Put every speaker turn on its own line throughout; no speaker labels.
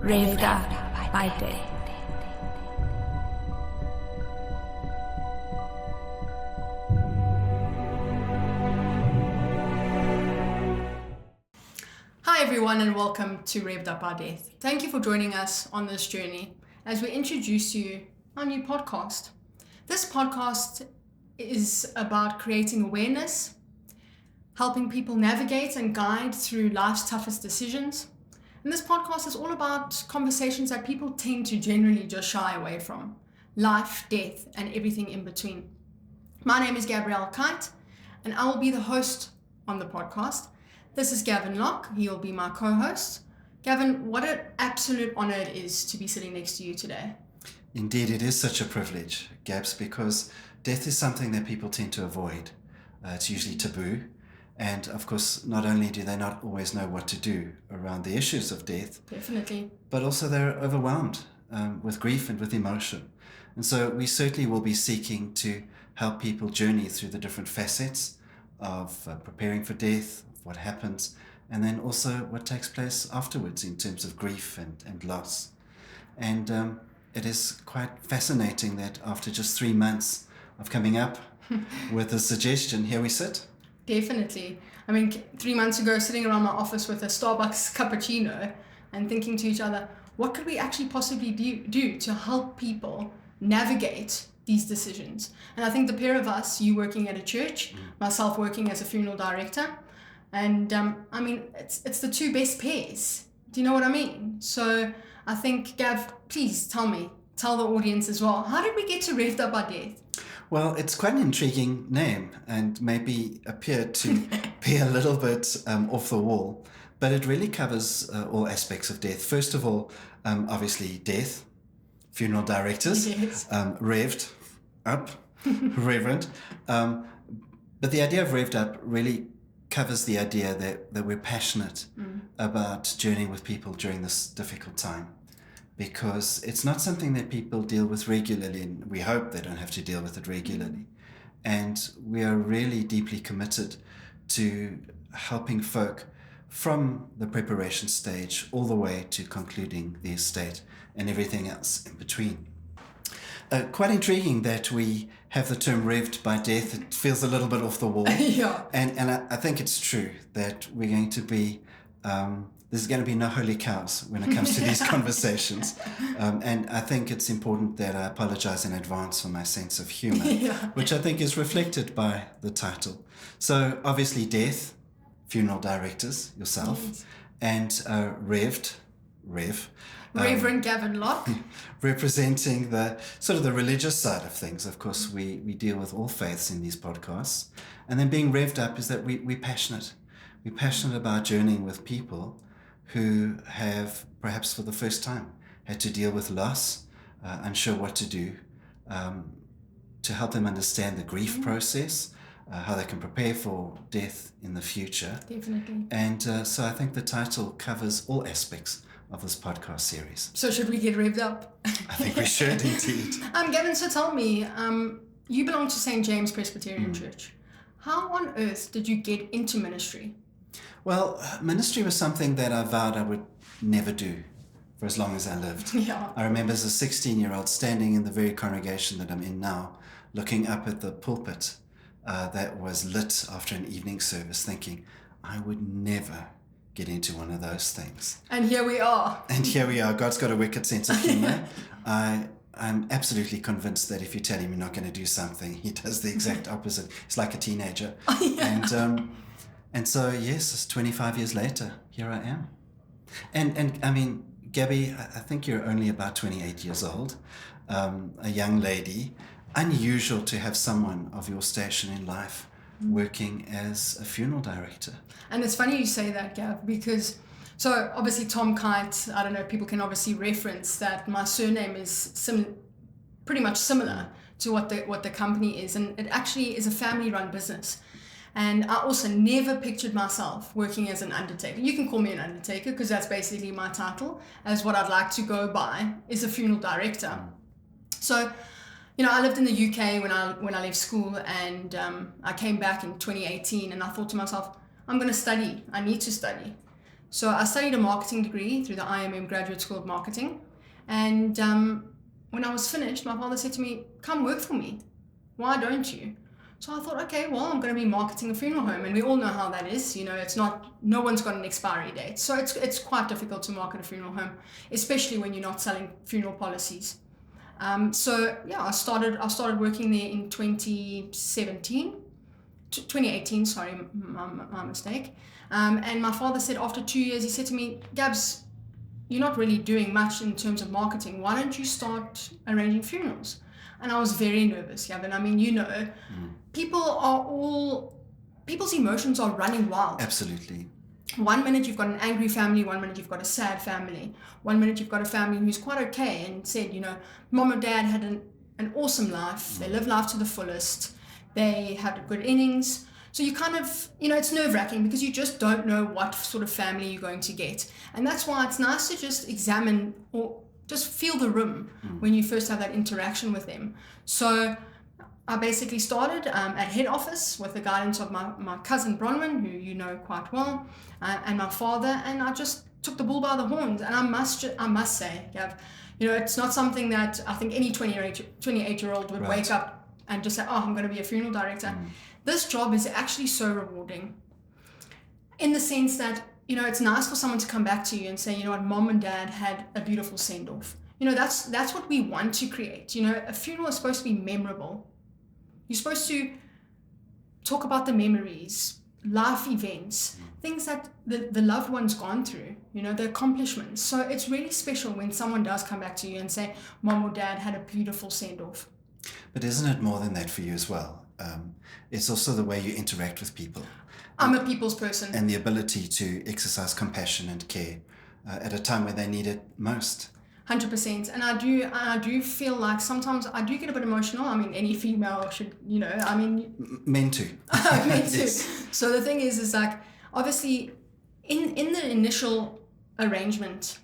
Rev'd Up by day.
Hi everyone and welcome to Rev'd Up Our Death. Thank you for joining us on this journey as we introduce you our new podcast. This podcast is about creating awareness, helping people navigate and guide through life's toughest decisions. And this podcast is all about conversations that people tend to generally just shy away from. Life, death, and everything in between. My name is Gabrielle Keight and I will be the host on the podcast. This is Gavin Lock. He will be my co-host. Gavin, what an absolute honor it is to be sitting next to you today.
Indeed, it is such a privilege, Gabs, because death is something that people tend to avoid. It's usually taboo. And of course, not only do they not always know what to do around the issues of death,
Definitely.
but also they're overwhelmed with grief and with emotion. And so we certainly will be seeking to help people journey through the different facets of preparing for death, of what happens, and then also what takes place afterwards in terms of grief and loss. And it is quite fascinating that after just 3 months of coming up with a suggestion, here we sit.
Definitely. I mean, 3 months ago, sitting around my office with a Starbucks cappuccino and thinking to each other, what could we actually possibly do to help people navigate these decisions? And I think the pair of us, you working at a church, myself working as a funeral director, and I mean, it's the two best pairs. Do you know what I mean? So I think, Gav, please tell the audience as well, how did we get to Rev'd Up Our Death?
Well, it's quite an intriguing name and maybe appear to be a little bit off the wall, but it really covers all aspects of death. First of all, obviously death, funeral directors,
Yes.
Rev'd Up, Reverend. But the idea of Rev'd Up really covers the idea that we're passionate about journeying with people during this difficult time. Because it's not something that people deal with regularly, and we hope they don't have to deal with it regularly. And we are really deeply committed to helping folk from the preparation stage all the way to concluding the estate and everything else in between. Quite intriguing that we have the term rev'd by death. It feels a little bit off the wall.
Yeah.
And I think it's true that we're going to be... there's going to be no holy cows when it comes to these conversations. And I think it's important that I apologize in advance for my sense of humor, which I think is reflected by the title. So obviously death, funeral directors, yourself,
Yes.
and
Reverend Gavin Lock.
representing the sort of the religious side of things. Of course, we deal with all faiths in these podcasts. And then being revved up is that we're passionate. We're passionate about journeying with people who have, perhaps for the first time, had to deal with loss, unsure what to do, to help them understand the grief process, how they can prepare for death in the future.
Definitely.
And so I think the title covers all aspects of this podcast series.
So should we get revved up?
I think we should indeed.
Gavin, so tell me, you belong to St. James Presbyterian Church. How on earth did you get into ministry?
Well, ministry was something that I vowed I would never do for as long as I lived.
Yeah.
I remember as a 16-year-old standing in the very congregation that I'm in now, looking up at the pulpit that was lit after an evening service, thinking, I would never get into one of those things.
And here we are.
And here we are. God's got a wicked sense of humor. I'm absolutely convinced that if you tell him you're not going to do something, he does the exact opposite. He's like a teenager. And so, yes, it's 25 years later, here I am. And I mean, Gabby, I think you're only about 28 years old, a young lady. Unusual to have someone of your station in life working as a funeral director.
And it's funny you say that, Gav, because, so obviously Tom Keight, I don't know, people can obviously reference that my surname is pretty much similar to what the company is. And it actually is a family-run business. And I also never pictured myself working as an undertaker. You can call me an undertaker because that's basically my title, as what I'd like to go by is a funeral director. So, you know, I lived in the UK when I left school, and I came back in 2018, and I thought to myself, I'm going to study. I need to study. So I studied a marketing degree through the IMM Graduate School of Marketing. And when I was finished, my father said to me, come work for me. Why don't you? So I thought, okay, well, I'm going to be marketing a funeral home. And we all know how that is. It's not, no one's got an expiry date. So it's quite difficult to market a funeral home, especially when you're not selling funeral policies. I started working there in 2018, sorry, my mistake. And my father said after 2 years, he said to me, Gabs, you're not really doing much in terms of marketing. Why don't you start arranging funerals? And I was very nervous, Gavin. I mean, people's emotions are running wild.
Absolutely.
1 minute you've got an angry family, 1 minute you've got a sad family, 1 minute you've got a family who's quite okay and said, mom and dad had an awesome life. They lived life to the fullest. They had good innings. So you kind of, it's nerve-wracking because you just don't know what sort of family you're going to get. And that's why it's nice to just examine or just feel the room when you first have that interaction with them. So I basically started at head office with the guidance of my cousin Bronwyn, who you know quite well, and my father, and I just took the bull by the horns. And I must say, Gav, it's not something that I think any 28-year-old would wake up and just say, oh, I'm going to be a funeral director. This job is actually so rewarding in the sense that, it's nice for someone to come back to you and say, you know what, mom and dad had a beautiful send-off. That's what we want to create. A funeral is supposed to be memorable. You're supposed to talk about the memories, life events, things that the loved one's gone through, the accomplishments. So it's really special when someone does come back to you and say, mom or dad had a beautiful send-off.
But isn't it more than that for you as well? It's also the way you interact with people.
I'm a people's person.
And the ability to exercise compassion and care at a time when they need it most.
100%. And I do feel like sometimes I do get a bit emotional. I mean, any female should,
Men too.
Men too.
Yes.
So the thing is like, obviously, in the initial arrangement,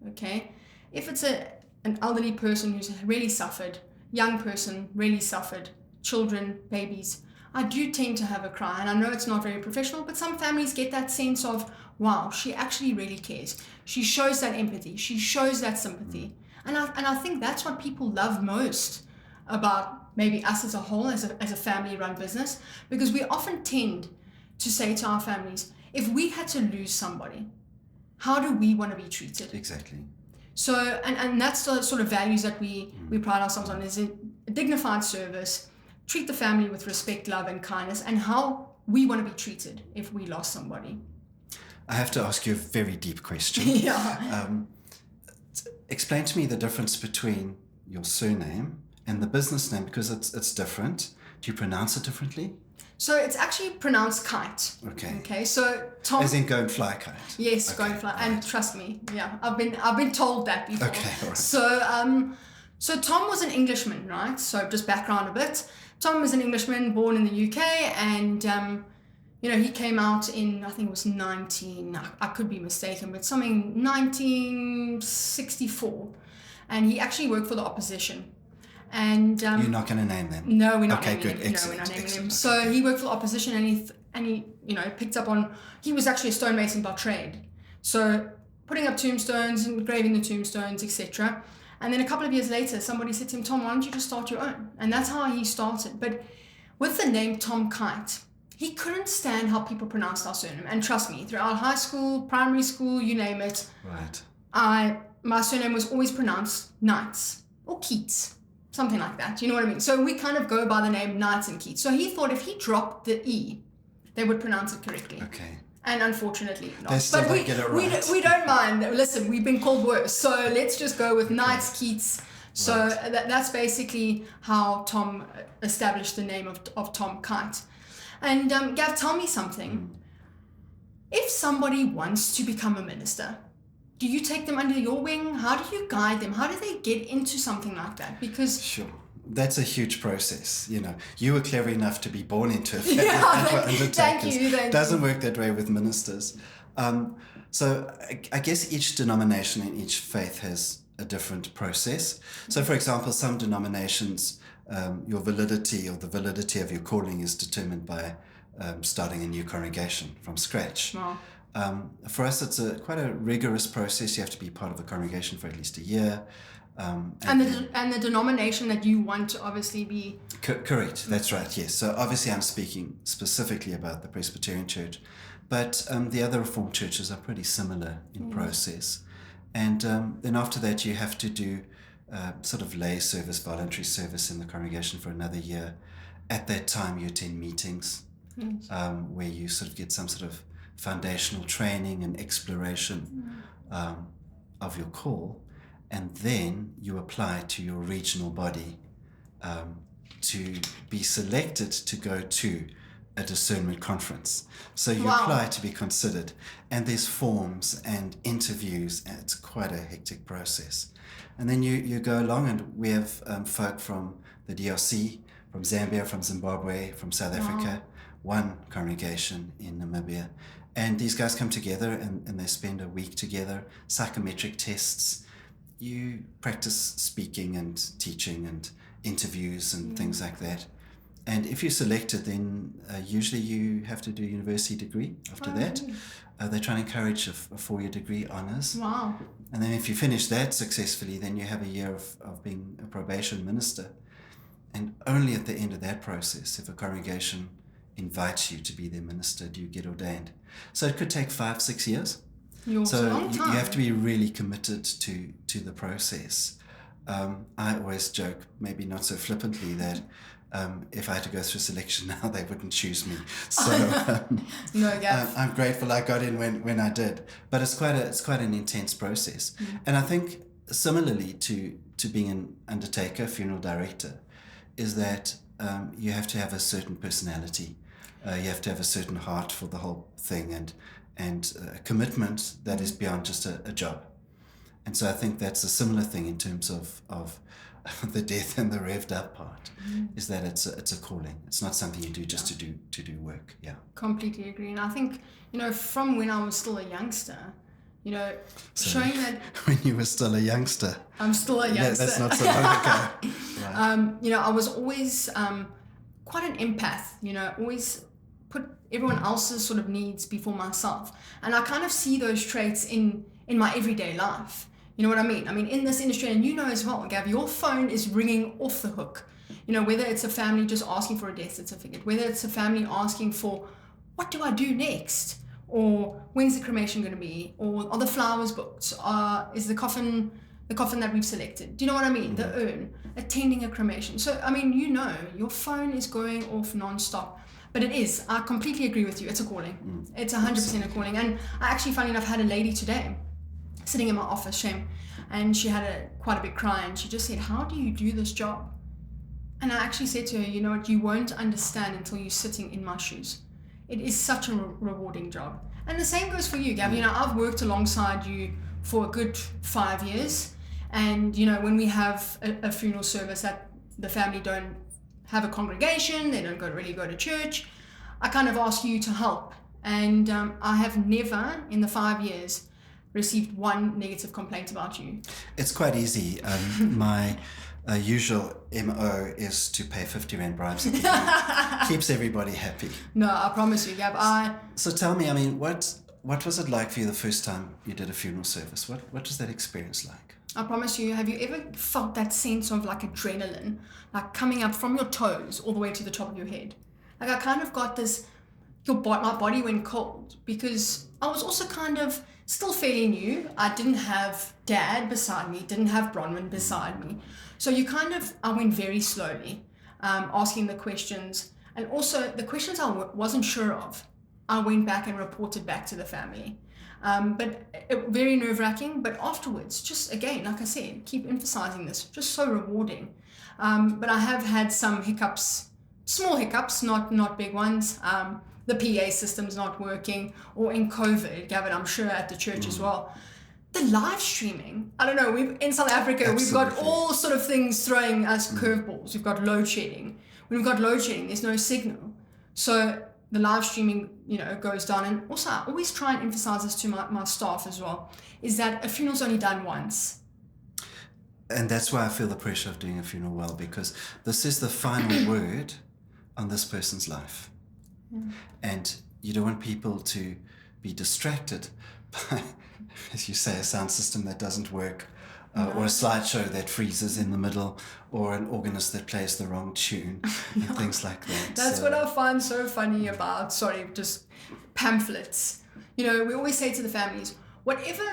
okay, if it's an elderly person who's really suffered, young person really suffered, children, babies, I do tend to have a cry. And I know it's not very professional, but some families get that sense of, wow, she actually really cares. She shows that empathy. She shows that sympathy. And I think that's what people love most about maybe us as a whole, as a family-run business, because we often tend to say to our families, if we had to lose somebody, how do we want to be treated?
Exactly.
So, and that's the sort of values that we pride ourselves on, is a dignified service, treat the family with respect, love, and kindness, and how we want to be treated if we lost somebody.
I have to ask you a very deep question.
Yeah.
Explain to me the difference between your surname and the business name, because it's different. Do you pronounce it differently?
So it's actually pronounced kite.
Okay.
Okay. So Tom.
As in go and fly kite.
Yes,
okay,
go and fly.
right.
And trust me, yeah, I've been told that before.
Okay. All right.
So Tom was an Englishman, right? So just background a bit. Tom was an Englishman born in the UK, and he came out in, I think it was I could be mistaken, but something 1964, and he actually worked for the opposition. And
you're not going to name them?
No, we're not
okay,
naming
good.
him.
Excellent,
No, we're not naming him.
excellent.
So
okay.
he worked for the opposition, and he picked up on. He was actually a stonemason by trade, so putting up tombstones, engraving the tombstones, etc. And then a couple of years later, somebody said to him, Tom, why don't you just start your own? And that's how he started. But with the name Tom Keight, he couldn't stand how people pronounced our surname. And trust me, throughout high school, primary school, you name it,
Right.
my surname was always pronounced Knights or Keats, something like that. You know what I mean? So we kind of go by the name Knights and Keats. So he thought if he dropped the E, they would pronounce it correctly.
Okay.
And unfortunately not.
They still
but
don't get it right.
we don't mind. Listen, we've been called worse. So let's just go with Knights, Keats. So
Right.
that's basically how Tom established the name of Tom Keight. And Gav, tell me something. If somebody wants to become a minister, do you take them under your wing? How do you guide them? How do they get into something like that? Because
Sure. That's a huge process. You were clever enough to be born into a family
Yeah,
that were undertakers.
thank
Doesn't
you.
work that way with ministers. So I guess each denomination and each faith has a different process. So for example, some denominations, your validity or the validity of your calling is determined by starting a new congregation from scratch.
Wow.
For us, it's quite a rigorous process. You have to be part of a congregation for at least a year.
And the denomination that you want to obviously be...
Correct, that's right, yes. So obviously I'm speaking specifically about the Presbyterian Church, but the other Reformed churches are pretty similar in process. And then after that you have to do sort of lay service, voluntary service in the congregation for another year. At that time you attend meetings where you sort of get some sort of foundational training and exploration of your call. And then you apply to your regional body to be selected to go to a discernment conference. So you apply to be considered, and there's forms and interviews, and it's quite a hectic process. And then you go along, and we have folk from the DRC, from Zambia, from Zimbabwe, from South Africa, one congregation in Namibia. And these guys come together and they spend a week together, psychometric tests. You practice speaking and teaching and interviews and things like that. And if you're selected, then usually you have to do a university degree after that. They try and encourage a 4-year degree honours.
Wow.
And then if you finish that successfully, then you have a year of being a probation minister. And only at the end of that process, if a congregation invites you to be their minister, do you get ordained. So it could take 5-6 years. So you have to be really committed to the process. I always joke, maybe not so flippantly, that if I had to go through selection now, they wouldn't choose me. So
no, Gav.
I'm grateful I got in when I did. But it's quite an intense process. And I think similarly to being an undertaker, funeral director, is that you have to have a certain personality. You have to have a certain heart for the whole thing, and a commitment that is beyond just a job. And so I think that's a similar thing in terms of the death and the revved up part, is that it's a calling. It's not something you do just to do work. Yeah.
Completely agree. And I think, from when I was still a youngster, showing that...
When you were still a youngster.
I'm still a youngster.
That's not so long ago. Right.
I was always quite an empath, always put everyone else's sort of needs before myself. And I kind of see those traits in my everyday life. You know what I mean? I mean, in this industry, and as well, Gav, your phone is ringing off the hook. Whether it's a family just asking for a death certificate, whether it's a family asking for, what do I do next? Or when's the cremation going to be? Or are the flowers booked? Is the coffin that we've selected? Do you know what I mean? The urn, attending a cremation. So, your phone is going off nonstop. But it is. I completely agree with you. It's a calling. It's 100% a calling. And I actually, funny enough, had a lady today sitting in my office, Shem, and she had quite a big cry, and she just said, how do you do this job? And I actually said to her, you know what, you won't understand until you're sitting in my shoes. It is such a rewarding job. And the same goes for you, Gavin. I've worked alongside you for a good 5 years. And, when we have a funeral service that the family don't have a congregation, they don't really go to church, I kind of ask you to help. And I have never in the 5 years received one negative complaint about you. It's
quite easy. My usual MO is to pay 50 Rand bribes at the end. Keeps everybody happy.
No, I promise you, Gab.
So tell me, what was it like for you the first time you did a funeral service? What was that experience like?
I promise you, have you ever felt that sense of like adrenaline, like coming up from your toes all the way to the top of your head? Like I kind of got this, my body went cold, because I was also kind of still fairly new. I didn't have Dad beside me, didn't have Bronwyn beside me. So I went very slowly, asking the questions. And also the questions I wasn't sure of, I went back and reported back to the family. Very nerve-wracking, but afterwards, just again, like I said, keep emphasizing this, just so rewarding. But I have had some hiccups, small hiccups, not big ones. The PA system's not working, or in COVID, Gavin, I'm sure at the church as well. The live streaming, I don't know, in South Africa, We've got all sort of things throwing us curveballs. We've got load shedding. When we've got load shedding, there's no signal. So the live streaming, goes down. And also I always try and emphasize this to my staff as well, is that a funeral's only done once.
And that's why I feel the pressure of doing a funeral well, because this is the final word on this person's life. And you don't want people to be distracted by, as you say, a sound system that doesn't work, or a slideshow that freezes in the middle, or an organist that plays the wrong tune, and things like that.
That's what I find so funny about, just pamphlets. We always say to the families, whatever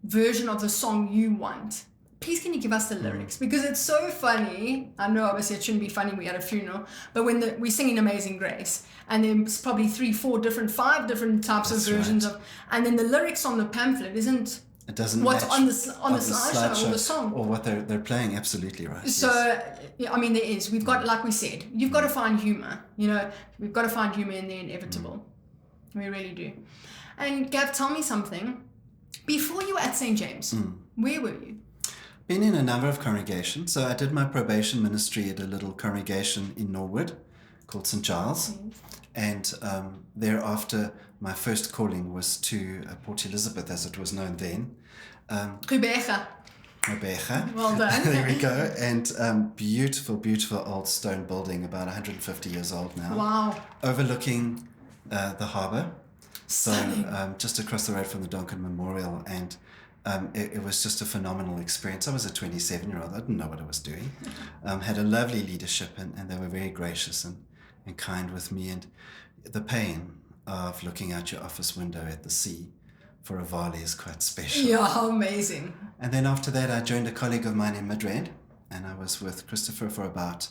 version of the song you want, please can you give us the lyrics? Because it's so funny. I know obviously it shouldn't be funny, we had a funeral, but when we're singing Amazing Grace, and there's probably 3, 4 different, 5 different types of versions of, and then the lyrics on the pamphlet isn't
it doesn't
what's
match
on the slideshow or the song.
Or what they're playing, absolutely right.
So, yeah, I mean, there is. We've got, like we said, you've got to find humor. We've got to find humor in the inevitable. We really do. And Gav, tell me something. Before you were at St. James, where were you?
Been in a number of congregations. So I did my probation ministry at a little congregation in Norwood called St. Giles. And thereafter, my first calling was to Port Elizabeth, as it was known then.
Rebecca. Well done.
There we go. And beautiful, beautiful old stone building, about 150 years old now.
Wow.
Overlooking the harbour. So just across the road from the Donkin Memorial. And it was just a phenomenal experience. I was a 27-year-old. I didn't know what I was doing. Had a lovely leadership, and they were very gracious and kind with me. And the pain of looking out your office window at the sea for a Vali is quite special.
Yeah, amazing.
And then after that, I joined a colleague of mine in Midrand, and I was with Christopher for about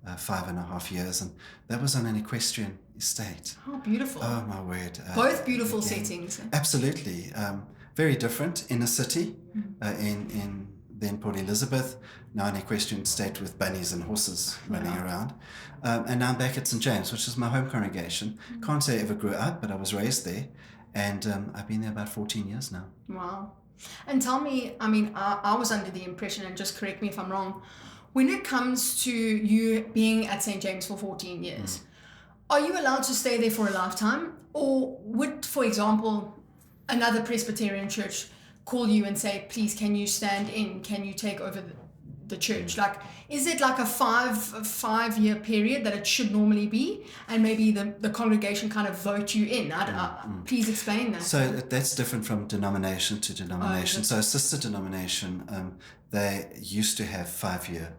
5.5 years, and that was on an equestrian estate.
Oh, beautiful.
Oh, my word.
Both beautiful settings.
Absolutely. Very different in a city, in then Port Elizabeth, now an equestrian estate with bunnies and horses running around. And now I'm back at St. James, which is my home congregation. Can't say I ever grew up, but I was raised there. And I've been there about 14 years now.
Wow. And tell me, I mean, I was under the impression, and just correct me if I'm wrong, when it comes to you being at St. James for 14 years, are you allowed to stay there for a lifetime? Or would, for example, another Presbyterian church call you and say, please, can you stand in? Can you take over the church? Like, is it like a five-year period that it should normally be? And maybe the congregation kind of vote you in? Please explain that.
So that's different from denomination to denomination. So a sister denomination, they used to have 5-year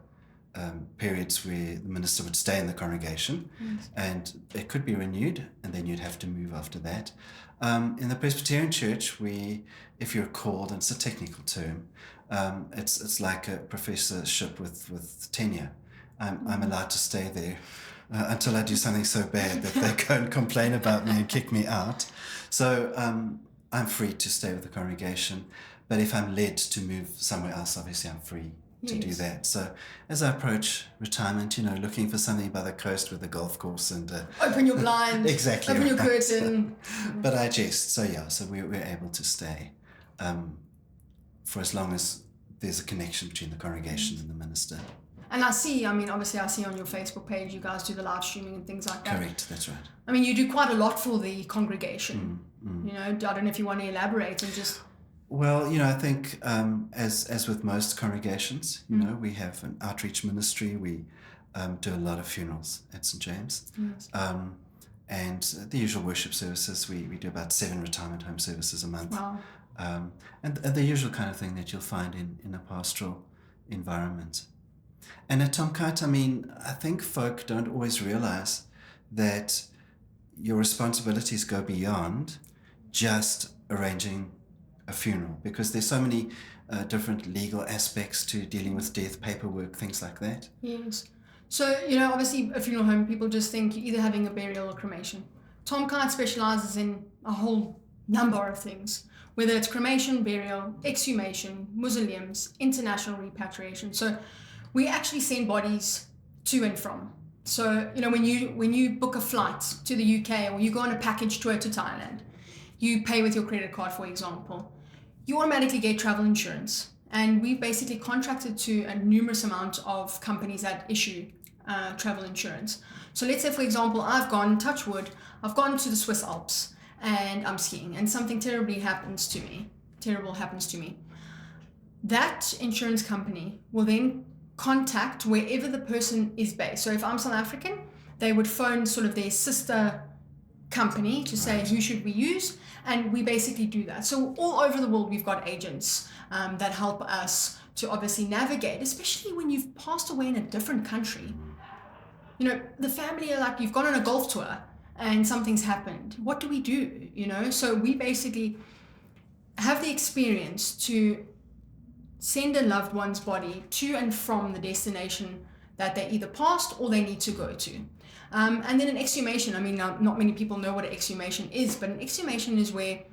periods where the minister would stay in the congregation, and it could be renewed, and then you'd have to move after that. In the Presbyterian Church, if you're called, and it's a technical term, it's like a professorship with tenure. I'm allowed to stay there until I do something so bad that they go and complain about me and kick me out. So I'm free to stay with the congregation, but if I'm led to move somewhere else, obviously I'm free to do that. So as I approach retirement, looking for something by the coast with a golf course and
open your blind,
exactly,
open your curtain.
But I jest. So we're able to stay for as long as there's a connection between the congregation and the minister.
And obviously I see on your Facebook page you guys do the live streaming and things like that.
Correct, that's right.
I mean, you do quite a lot for the congregation. I don't know if you want to elaborate and just...
Well, I think as with most congregations, we have an outreach ministry. We do a lot of funerals at St. James.
Yes.
And the usual worship services. We do about 7 retirement home services a month.
Wow.
And the usual kind of thing that you'll find in a pastoral environment. And at Tom Keight, I think folk don't always realize that your responsibilities go beyond just arranging a funeral, because there's so many different legal aspects to dealing with death, paperwork, things like that.
Yes. So, obviously a funeral home, people just think you're either having a burial or cremation. Tom Keight specializes in a whole number of things, whether it's cremation, burial, exhumation, mausoleums, international repatriation. So we actually send bodies to and from. So, when you book a flight to the UK, or you go on a package tour to Thailand, you pay with your credit card, for example, you automatically get travel insurance. And we've basically contracted to a numerous amount of companies that issue travel insurance. So let's say, for example, I've gone to the Swiss Alps and I'm skiing and something terrible happens to me. That insurance company will then contact wherever the person is based. So if I'm South African, they would phone sort of their sister company to say who should we use, and we basically do that. So all over the world we've got agents that help us to obviously navigate, especially when you've passed away in a different country. You know, the family are like, you've gone on a golf tour and something's happened. What do we do? You know, so we basically have the experience to send a loved one's body to and from the destination that they either passed or they need to go to. And then an exhumation, I mean, now, not many people know what an exhumation is, but an exhumation is where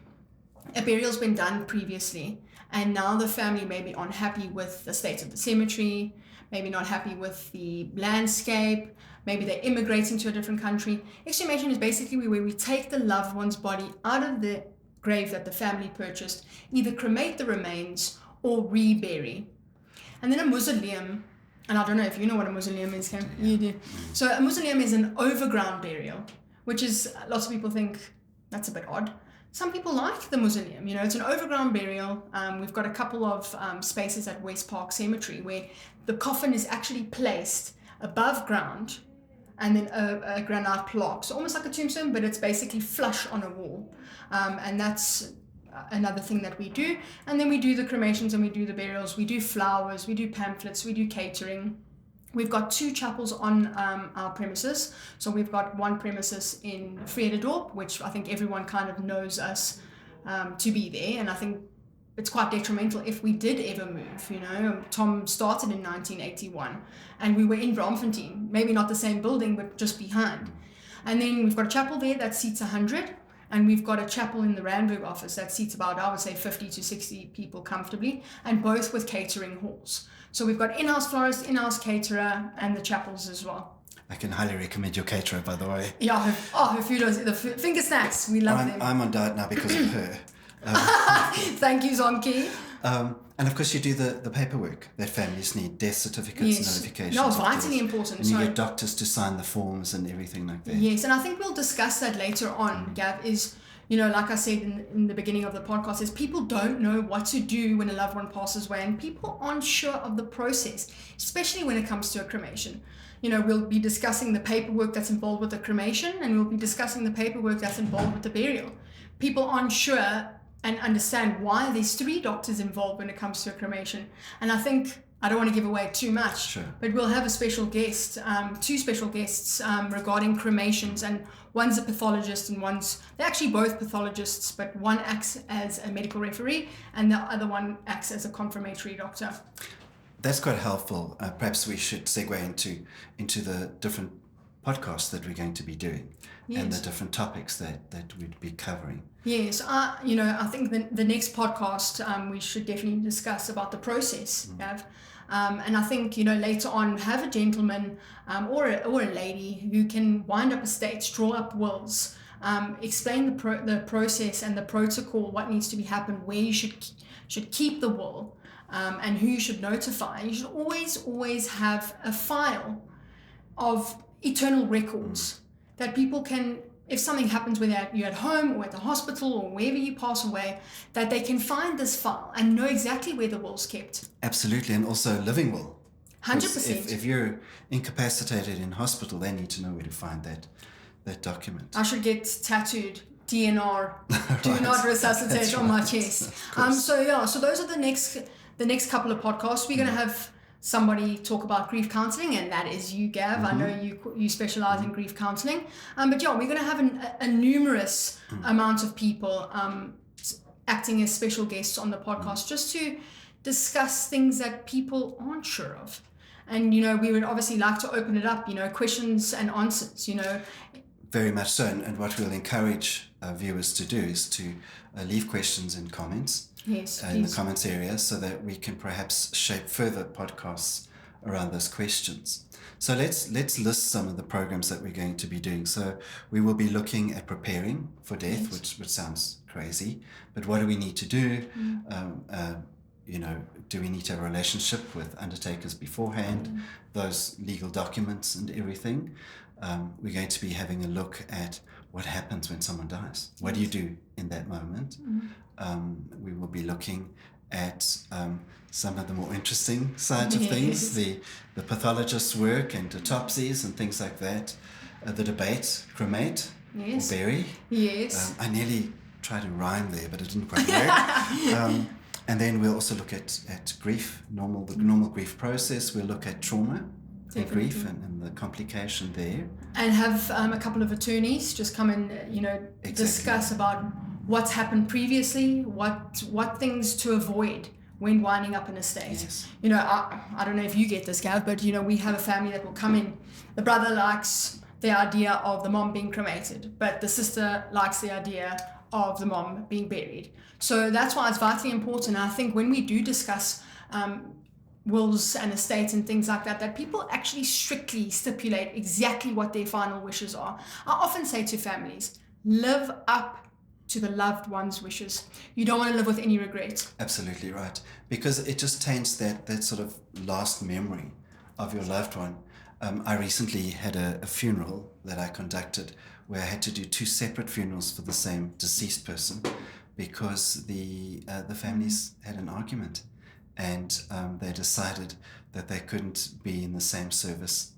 a burial's been done previously, and now the family may be unhappy with the state of the cemetery, maybe not happy with the landscape, maybe they're immigrating to a different country. Exhumation is basically where we take the loved one's body out of the grave that the family purchased, either cremate the remains or rebury. And then a mausoleum, and I don't know if you know what a mausoleum is, Cam. You do. So a mausoleum is an overground burial, which is, lots of people think that's a bit odd. Some people like the mausoleum, you know, it's an overground burial. We've got a couple of spaces at West Park Cemetery where the coffin is actually placed above ground, and then a granite plaque. So almost like a tombstone, but it's basically flush on a wall. And that's another thing that we do. And then we do the cremations and we do the burials. We do flowers, we do pamphlets, we do catering. We've got 2 chapels on our premises. So we've got one premises in Rev'd Up, which I think everyone kind of knows us to be there. And I think it's quite detrimental if we did ever move, you know. Tom started in 1981 and we were in Braamfontein, maybe not the same building, but just behind. And then we've got a chapel there that seats 100, and we've got a chapel in the Randburg office that seats about, I would say, 50 to 60 people comfortably, and both with catering halls. So we've got in-house florist, in-house caterer, and the chapels as well.
I can highly recommend your caterer, by the way.
Yeah, her food, the finger snacks, we love them.
I'm on diet now because of her.
Thank you, Zonki.
And of course you do the paperwork that families need, death certificates, notifications.
No, it's vitally important.
And you get doctors to sign the forms and everything like that.
Yes, and I think we'll discuss that later on, Gav, is, you know, like I said in the beginning of the podcast, is people don't know what to do when a loved one passes away, and people aren't sure of the process, especially when it comes to a cremation. You know, we'll be discussing the paperwork that's involved with the cremation, and we'll be discussing the paperwork that's involved with the burial. People aren't sure and understand why there's 3 doctors involved when it comes to a cremation. And I think, I don't want to give away too much, but we'll have a special guest, 2 special guests regarding cremations, and one's a pathologist and they're actually both pathologists, but one acts as a medical referee and the other one acts as a confirmatory doctor.
That's quite helpful. Perhaps we should segue into the different podcasts that we're going to be doing, and the different topics that we'd be covering.
Yes, you know, I think the next podcast we should definitely discuss about the process, Gav. And I think, you know, later on have a gentleman or a lady who can wind up estates, draw up wills, explain the process and the protocol, what needs to be happened, where you should keep the will, and who you should notify. You should always have a file of eternal records that people can, if something happens, whether you're at home or at the hospital or wherever you pass away, that they can find this file and know exactly where the will's kept.
Absolutely, and also living will.
100%.
If you're incapacitated in hospital, they need to know where to find that document.
I should get tattooed, DNR, do not resuscitate, on my chest. So those are the next couple of podcasts. We're going to have somebody talk about grief counseling, and that is you, Gav. I know you specialize in grief counseling, but yeah, we're going to have a numerous amount of people acting as special guests on the podcast, just to discuss things that people aren't sure of. And, you know, we would obviously like to open it up, you know, questions and answers, you know.
Very much so, and what we'll encourage viewers to do is to leave questions and comments.
Yes,
in the comments area, so that we can perhaps shape further podcasts around those questions. So let's list some of the programs that we're going to be doing. So we will be looking at preparing for death, which sounds crazy, but what do we need to do? You know, do we need to have a relationship with undertakers beforehand, those legal documents and everything? We're going to be having a look at what happens when someone dies. What do you do in that moment? We will be looking at some of the more interesting sides of things, the pathologist's work and autopsies and things like that, the debate, cremate
Yes.
or bury.
Yes.
I nearly tried to rhyme there, but it didn't quite work. And then we'll also look at grief, the normal grief process. We'll look at trauma and grief and the complication there.
And have a couple of attorneys just come and, discuss about what's happened previously, what things to avoid when winding up an estate.
Yes.
I don't know if you get this, Gav, but, we have a family that will come in. The brother likes the idea of the mom being cremated, but the sister likes the idea of the mom being buried. So that's why it's vitally important. I think when we do discuss wills and estates and things like that people actually strictly stipulate exactly what their final wishes are. I often say to families, live up to the loved one's wishes. You don't want to live with any regrets.
Absolutely right. Because it just taints that sort of last memory of your loved one. I recently had a funeral that I conducted where I had to do 2 separate funerals for the same deceased person because the families had an argument and they decided that they couldn't be in the same service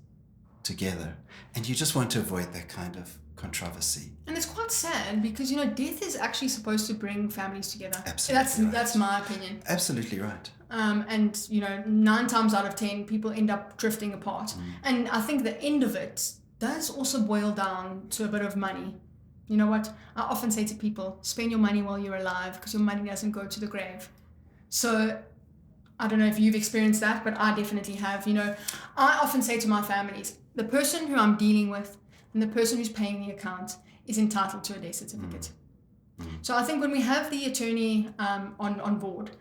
together. And you just want to avoid that kind of controversy.
And it's quite sad because, death is actually supposed to bring families together.
Absolutely
That's my opinion.
Absolutely right.
And 9 times out of 10, people end up drifting apart. And I think the end of it does also boil down to a bit of money. You know what? I often say to people, spend your money while you're alive because your money doesn't go to the grave. So I don't know if you've experienced that, but I definitely have. I often say to my families, the person who I'm dealing with and the person who's paying the account is entitled to a death certificate. So I think when we have the attorney on board,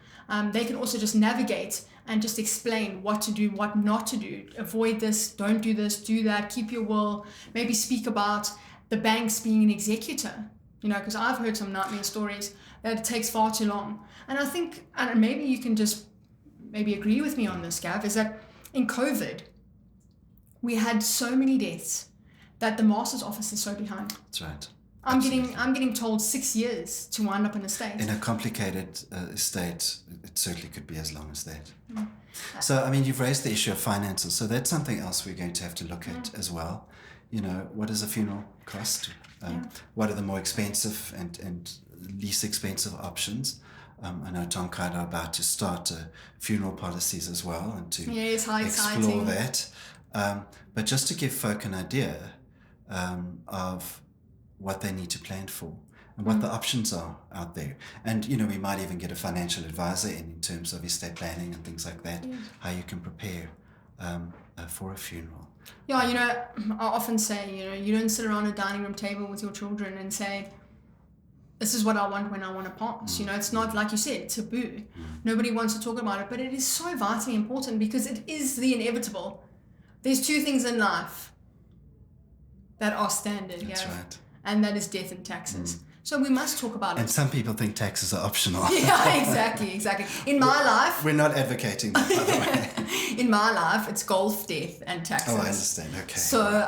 they can also just navigate and just explain what to do, what not to do. Avoid this, don't do this, do that, keep your will. Maybe speak about the banks being an executor, because I've heard some nightmare stories that it takes far too long. And I think, and maybe you can just maybe agree with me on this, Gav, is that in COVID, we had so many deaths that the master's office is so behind.
That's right.
I'm getting told 6 years to wind up an estate.
In a complicated estate, it certainly could be as long as that. So, you've raised the issue of finances. So that's something else we're going to have to look at as well. What does a funeral cost? What are the more expensive and least expensive options? I know Tom Kite are about to start funeral policies as well and to explore that. But just to give folk an idea of what they need to plan for and what the options are out there. And, we might even get a financial advisor in terms of estate planning and things like that, how you can prepare for a funeral.
Yeah, I often say, you don't sit around a dining room table with your children and say, this is what I want when I want to pass. It's not, like you said, taboo. Nobody wants to talk about it, but it is so vitally important because it is the inevitable. There's 2 things in life that are standard.
That's right.
And that is death and taxes. So we must talk about it.
And some people think taxes are optional.
Yeah, exactly. In my life...
We're not advocating that, by the way.
In my life, it's golf, death, and taxes.
Oh, I understand. Okay.
So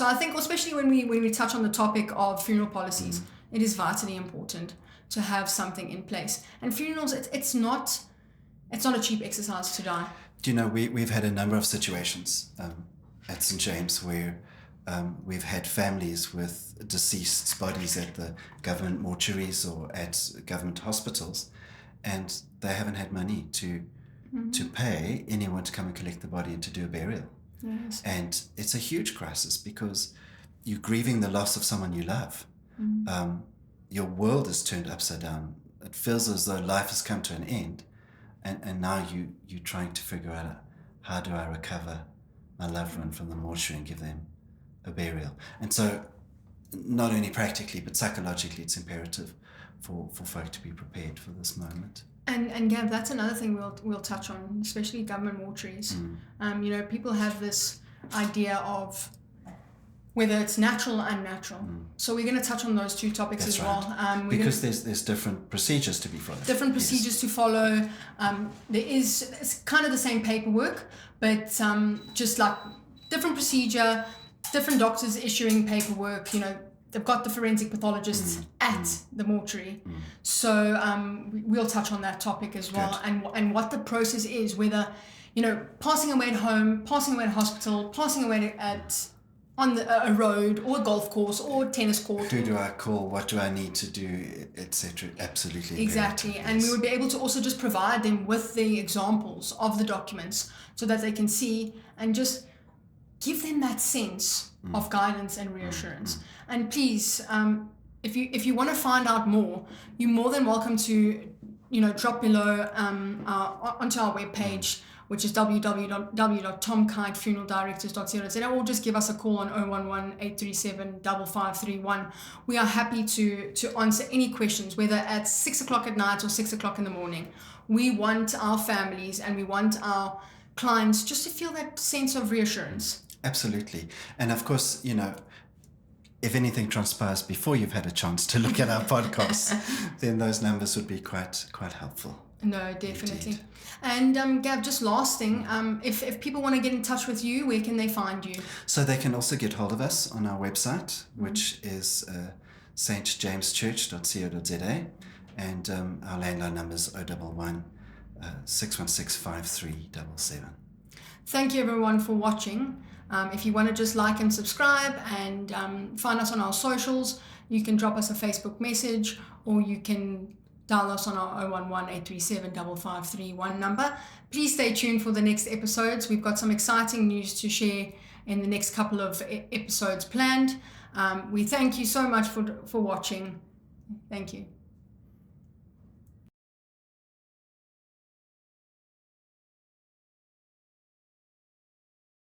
I think especially when we touch on the topic of funeral policies, it is vitally important to have something in place. And funerals, it's not a cheap exercise to die.
We've had a number of situations at St. James where we've had families with deceased bodies at the government mortuaries or at government hospitals, and they haven't had money to pay anyone to come and collect the body and to do a burial.
Yes.
And it's a huge crisis because you're grieving the loss of someone you love. Your world is turned upside down. It feels as though life has come to an end, and now you're trying to figure out, how do I recover my loved one from the mortuary and give them a burial? And so not only practically but psychologically it's imperative for folk to be prepared for this moment.
And Gav, that's another thing we'll touch on, especially government mortuaries. People have this idea of whether it's natural or unnatural. So we're going to touch on those 2 topics
That's
as
right.
well.
Because there's different procedures to be followed.
Different procedures to follow. It's kind of the same paperwork, but just like different procedure, different doctors issuing paperwork. They've got the forensic pathologists at the mortuary. So we'll touch on that topic as well. And what the process is, whether, passing away at home, passing away at hospital, passing away at on a road or a golf course or tennis court.
Who do I call? What do I need to do? Etc. Absolutely.
Exactly.
imperative,
And
yes.
we would be able to also just provide them with the examples of the documents so that they can see and just give them that sense of guidance and reassurance. And please, if you want to find out more, you're more than welcome to, drop below onto our webpage, which is www.tomkitefuneraldirectors.co.za, or just give us a call on 011-837-5531. We are happy to answer any questions, whether at 6 o'clock at night or 6 o'clock in the morning. We want our families and we want our clients just to feel that sense of reassurance.
Absolutely. And of course, if anything transpires before you've had a chance to look at our podcasts, then those numbers would be quite helpful.
No, definitely.
Indeed.
And Gab, just last thing, if people want to get in touch with you, where can they find you?
So they can also get hold of us on our website, which is stjameschurch.co.za, and our landline number is 011 616 5377.
Thank you everyone for watching. If you want to just like and subscribe and find us on our socials, you can drop us a Facebook message, or you can dial us on our 011-837-5531 number. Please stay tuned for the next episodes. We've got some exciting news to share in the next couple of episodes planned. We thank you so much for watching. Thank you.